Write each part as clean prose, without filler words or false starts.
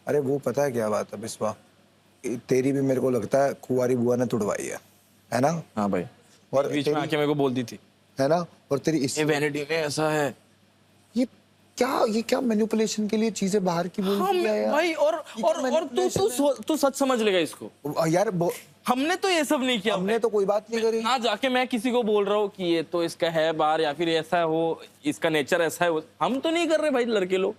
अरे वो पता है क्या बात है बिस्वा, तेरी भी मेरे को लगता है कुंवारी बुआ ने तुड़वाई है ना? हाँ भाई, और बीच में आके मेरे को बोल दी थी, है ना? और तेरी इस ये वैनिटी में ऐसा है, ये क्या मैनिपुलेशन के लिए चीजें बाहर की बोल दिया यार भाई। और तू सच समझ लेगा इसको यार। हमने तो ये सब नहीं किया, हमने तो कोई बात नहीं करी ना जाके मैं किसी को बोल रहा हूँ कि ये तो इसका है बार या फिर ऐसा हो, इसका नेचर ऐसा है। हम तो नहीं कर रहे भाई लड़के लोग।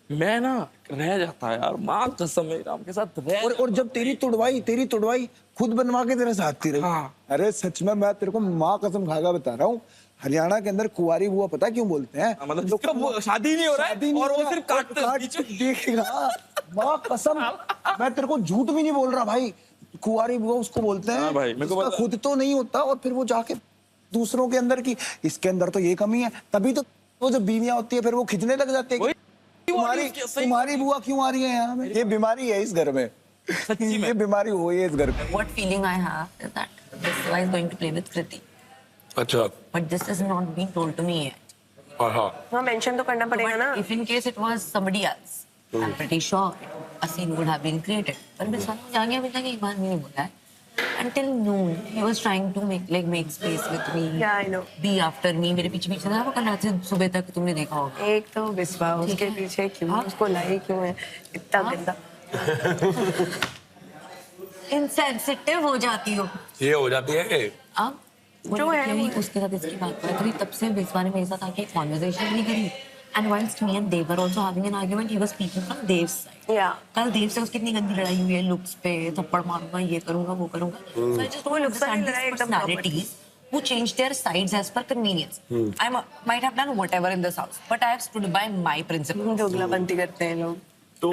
मैं ना रह जाता है यार, माँ कसम है राम के साथ रह। और जब तेरी तुड़वाई खुद बनवा के तेरे साथ थी रही। हाँ। अरे सच में मैं तेरे को माँ कसम खागा बता रहा हूँ, हरियाणा के अंदर कुंवारी बुआ पता क्यों बोलते हैं? मतलब जिसका शादी नहीं हो रहा है और वो सिर्फ काट देखेगा। माँ कसम मैं तेरे को झूठ भी नहीं बोल रहा भाई, कुंवारी बुआ उसको बोलते हैं। हाँ भाई, मेरे को पता। खुद तो नहीं होता और फिर वो जाके दूसरों के अंदर की इसके अंदर तो ये कमी है, तभी तो वो जब बीवियां होती है फिर वो खिंचने लग जाते हैं। तुम्हारी बुआ क्यों आ रही है यहाँ में? ये बीमारी है इस घर में, सच्ची में ये बीमारी हुई है इस घर में। What feeling I have is that this guy is going to play with Kriti. अच्छा। But this is not being told to me yet. हाँ, मेंशन तो करना पड़ेगा ना। If in case it was somebody else, I'm pretty sure a scene would have been created. पर बिस्वा ने जाके अभी तक एक बार भी नहीं बोला है. Until noon, he was trying to make space with me. Yeah, I know. Be after me. मेरे पीछे पीछे था वो कल रात से सुबह तक तुमने देखा होगा. एक तो बिस्वा उसके पीछे क्यों, हाँ? उसको लाई क्यों है इतना गंदा। Insensitive हो जाती हो. ये हो जाती है। अब जो है नहीं उसके साथ इसकी बात कर रही तब से बिस्वा ने मेरे साथ आके कॉन्वर्सेशन नहीं करी. And whilst me and Dev were also having an argument, he was speaking from Dev's side. Yeah. कल देव से उसकी इतनी गंदी लड़ाई हुई है, लुक्स पे थप्पड़ मारूंगा, ये करूंगा, वो करूंगा. So I just don't looks पर understand लड़ाई these एकदम personalities who change their sides as per convenience. I might have done whatever in this house, but I have stood by my principles. दोगलापंती करते हैं लोग।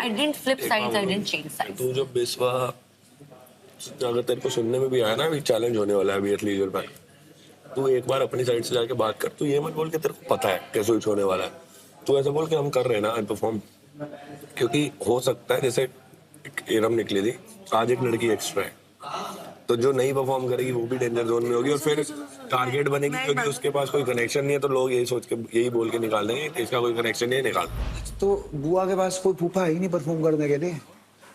I didn't flip sides, I didn't change sides. तू जब बिस्वा अगर तेरे को सुनने में भी आया ना, अभी चैलेंज होने वाला है अभी एथलीट पे, तू एक बार अपनी साइड से जाके बात कर। तू ये मत बोल के तेरे को पता है कैसे कुछ होने वाला है, तू ऐसा बोल के हम कर रहे हैं ना परफॉर्म, क्योंकि हो सकता है जैसे एरम निकली थी, आज एक लड़की एक्स्ट्रा है, तो जो नहीं परफॉर्म करेगी वो भी डेंजर जोन में होगी और फिर टारगेट बनेगी, क्योंकि उसके पास कोई कनेक्शन नहीं है, तो लोग यही सोच के यही बोल के निकाल देंगे कि इसका कोई कनेक्शन नहीं है, निकाल। तो बुआ के पास कोई फूफा है ही नहीं परफॉर्म करने के लिए।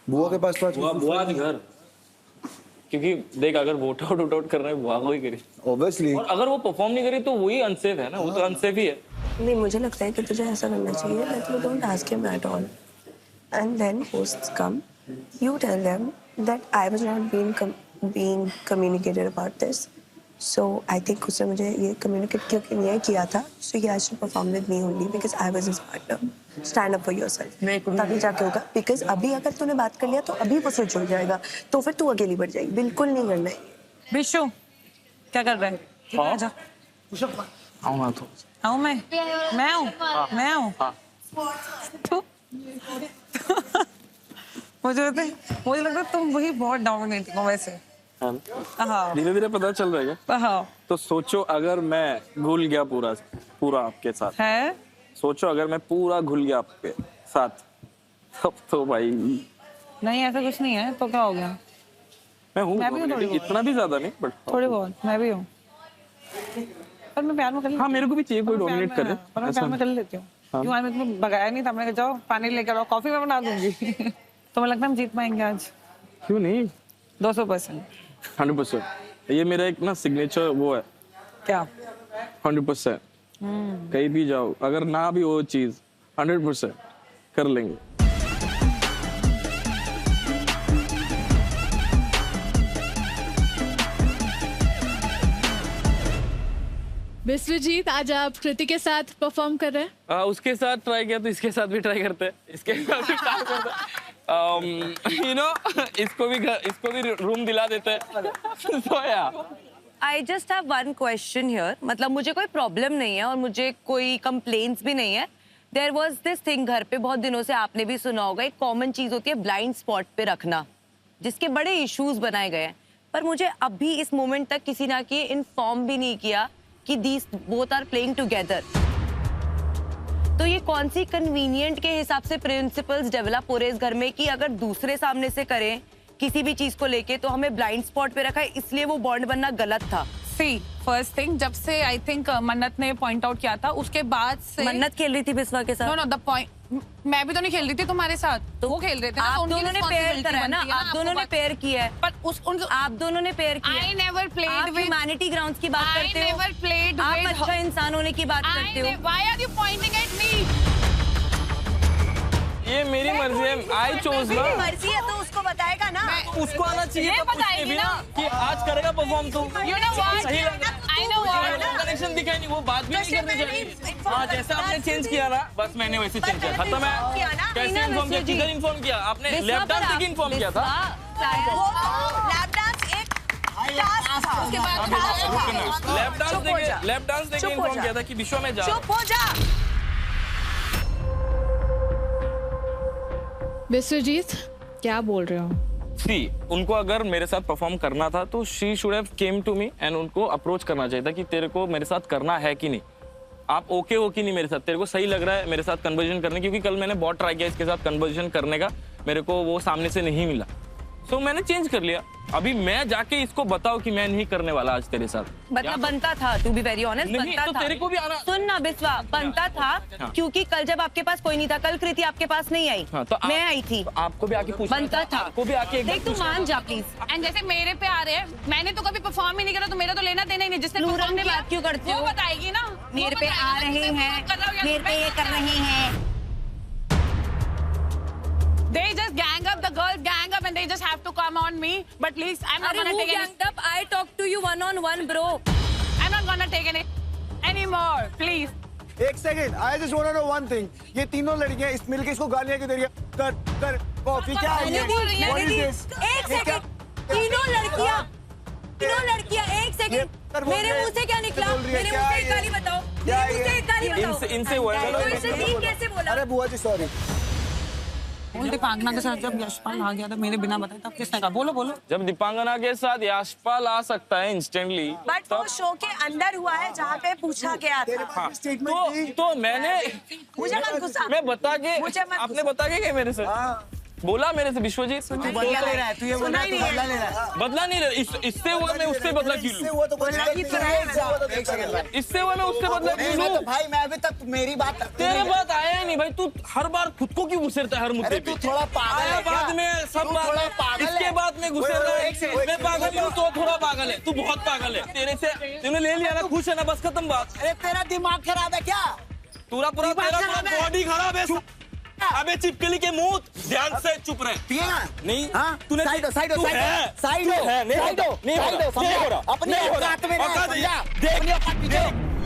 बुआ के पास तो बुआ घर, क्योंकि देख अगर वोट आउट कर रहा है बुआ को ही करी ऑब्वियसली, और अगर वो परफॉर्म नहीं करी तो वही अनसेफ है ना, वो तो अनसेफ ही है। नहीं, मुझे लगता है कि तुझे ऐसा करना चाहिए that you don't ask him at all, and then hosts come, you tell them that I was not being communicated about this, so I think उसने मुझे ये communicate क्योंकि नहीं किया था, so he has to perform with me only because I was his partner. Stand up for yourself. तभी जाके होगा, because अभी अगर तूने बात कर लिया तो अभी वो स्विच हो जाएगा, तो फिर तू अकेली बढ़ जाएगी। बिल्कुल नहीं करना है। बिशु क्या कर रहे हैं? हाँ। आजा। आऊँगा तो आऊँ मैं आऊँ तो मुझे लगता है तुम वही बहुत डोमिनेटिंग हो वैसे। हाँ धीरे धीरे पता चल रहा है क्या? हाँ तो सोचो अगर मैं घुल गया पूरा आपके साथ है। सोचो अगर मैं पूरा घुल गया आपके साथ, तब तो भाई नहीं ऐसा कुछ नहीं है, तो क्या हो गया? मैं हूँ, मैं भी हूँ थोड़ी बहुत। इतना भी ज्यादा नहीं बट थोड़ी बहुत मैं भी हूँ, पर मैं प्यार में कर लेती हूँ। हाँ मेरे को भी चाहिए कोई पर मैं डोमिनेट प्यार करे, में- पर मैं प्यार में कर लेती हूँ। हाँ। क्यों आज मैं तुम्हें भगाया नहीं था, मैंने कहा जाओ पानी लेकर आओ, कॉफी मैं बना दूंगी। तो मुझे लगता है हम जीत पाएंगे आज क्यों नहीं, 200%। 100%। ये मेरा एक ना सिग्नेचर वो है क्या? 100%। कहीं भी जाओ अगर ना भी वो चीज 100% कर लेंगे। विश्वजीत, आज आप कृति के साथ परफॉर्म कर रहे हैं। उसके साथ ट्राई किया तो इसके साथ भी ट्राई करते हैं, इसके साथ भी ट्राई करते हैं। यू नो इसको भी रूम दिला देते हैं। So yeah. I just have one question here. मतलब मुझे कोई प्रॉब्लम नहीं है और मुझे कोई कंप्लेंट्स भी नहीं है। There was this thing घर पे बहुत दिनों से आपने भी सुना होगा, एक कॉमन चीज होती है ब्लाइंड स्पॉट पे रखना, जिसके बड़े इश्यूज बनाए गए हैं। पर मुझे अभी इस मोमेंट तक किसी ना कि इन्फॉर्म भी नहीं किया कि these both are playing together. तो ये कौन सी कन्वीनियंट के हिसाब से प्रिंसिपल्स डेवलप हो रहे इस घर में कि अगर दूसरे सामने से करें किसी भी चीज को लेके तो हमें ब्लाइंड स्पॉट पे रखा है, इसलिए वो बॉन्ड बनना गलत था। सी फर्स्ट थिंग, जब से आई थिंक मन्नत ने पॉइंट आउट किया था उसके बाद से मन्नत खेल रही थी बिस्वा के साथ। नो द पॉइंट, मैं भी तो नहीं खेल रही थी तुम्हारे साथ, तो वो खेल रहे थे ना, तो आप उनकी दोनों ने पेयर responsibility करा है ना, बनती आप दोनों ने पेयर किया है, पर आप दोनों ने पेयर किया I never played आप with- ह्यूमैनिटी ग्राउंड्स की बात I करते हो, never played आप with- अच्छा इंसान होने की बात करते हो। Why are you pointing at me? ये मेरी मर्जी है, आई चोज ना। मर्जी है तो उसको बताएगा ना। उसको आना चाहिए ये था पूछने बताएगी भी ना ना। कि आज करेगा परफॉर्म तू। You know what? सही लग रहा है। I know what? कनेक्शन दिखाई नहीं, वो बात भी नहीं करनी चाहिए। हाँ, जैसे आपने चेंज किया ना, बस मैंने वैसे चेंज किया। खत्म है। कैसे इन्फॉर्म किया, किधर इन्फॉर्म किया आपने? लेफ्ट डांस से इन्फॉर्म किया था। लैप डांस एक टास्क था, उसके बाद टास्क था। लेफ्ट डांस देके इन्फॉर्म किया था कि विश्व में जा। चुप हो जा। विश्वजीत क्या बोल रहे हो? सी उनको अगर मेरे साथ परफॉर्म करना था तो she should have came to me and उनको अप्रोच करना चाहिए था कि तेरे को मेरे साथ करना है कि नहीं, आप ओके हो कि नहीं मेरे साथ, तेरे को सही लग रहा है मेरे साथ कन्वर्सेशन करने, क्योंकि कल मैंने बहुत ट्राई किया इसके साथ कन्वर्सेशन करने का, मेरे को वो सामने से नहीं मिला, सो मैंने चेंज कर लिया। अभी मैं जाके इसको बताऊं कि मैं नहीं करने वाला आज तेरे साथ, मतलब बनता था, टू बी वेरी ऑनेस्ट, नहीं, बनता तो था। तेरे को भी आना- सुन ना बिस्वा, बनता था हाँ। क्योंकि कल जब आपके पास कोई नहीं था, कल कृति आपके पास नहीं आई, हाँ, तो मैं आई थी, तो आपको भी आके पूछना बनता था। आपको भी आके एक बार देख तू पूछना मान जा प्लीज। एंड जैसे मेरे पे आ रहे हैं, मैंने तो कभी परफॉर्म ही नहीं करा, तो मेरा तो लेना देना ही नहीं। जिसने प्लूरल perform में किया, बात क्यों करते वो हो? बताएगी ना, मेरे वो पे बताएगी आ ना, रहे मैं हैं, कर रहा हूँ या मेरे पे मैं ये कर रहे हैं। They just gang up, the girls gang up and they just have to come on me. But please, I'm not अरे gonna वो take any. ganged up, I talk to you one on one bro। I'm not gonna take any anymore. Please. एक second, I just want to know one thing, ये तीनों लड़कियां इस मिलके इसको गालियां क्यों दे रही है? कर कॉफी क्या है ये? What is this? एक ये क्या- सेकंड, तीनों लड़कियां, एक सेकंड, मेरे मुंह से क्या निकला? बोल रही है, मेरे क्या मुंह से है एक ये? गाली बताओ, क्या मेरे मुंह से एक गाली बताओ। इनसे हुआ है ना, तो इनसे ठीक कैसे बोला? अरे बुआ जी सॉरी। दीपांगना के साथ जब यशपाल आ गया था मेरे बिना बताए, तब किसने कहा? बोलो बोलो। जब दीपांगना के साथ यशपाल आ सकता है इंस्टेंटली, बट वो शो के अंदर हुआ है जहाँ पे पूछा गया था। स्टेटमेंट दी। तो मैंने मुझे मत गुस्सा। मैं बता के मुझे मत आपने बता के क्या मेरे से बोला मेरे से विश्वजीत बदला ले रहा है, तू ये बोल रहा है, तू बदला ले रहा है। बदला नहीं ले इससे हुआ मैं उससे बदला क्यों इससे लूं? हुआ तो कोई दिक्कत नहीं है, इससे हुआ तो एक सेकंड भाई। इससे हुआ मैं उससे बदला क्यों मैं तो लूं? भाई मैं अभी तक मेरी बात तेरे बात आया ही नहीं भाई, तू हर बार खुद को क्यों घुसेरता है हर मुद्दे अरे पे? तू थोड़ा पागल आया है क्या? बाद में सब तू थोड़ा पागल है। इसके बाद में घुसेर रहा है। मैं पागल हूँ तो थोड़ा पागल है, तू बहुत पागल है। तेरे से तूने ले लिया ना, खुश है ना, बस खत्म बात। अरे तेरा दिमाग खराब है क्या? पूरा तेरा बॉडी खराब है। अबे चिपकली के मुंह, ध्यान से चुप रहे। पिएगा? नहीं हाँ? तूने साइड हो, साइड हो, तू साइड हो, है, साइड तू हो, है, नहीं साइड हो, नहीं हो साइड हो, रहा, नहीं हो रहा, अपनी नहीं हो रहा। औकात में रह, औकात है, समझा? देख अपनी औकात में देख रह।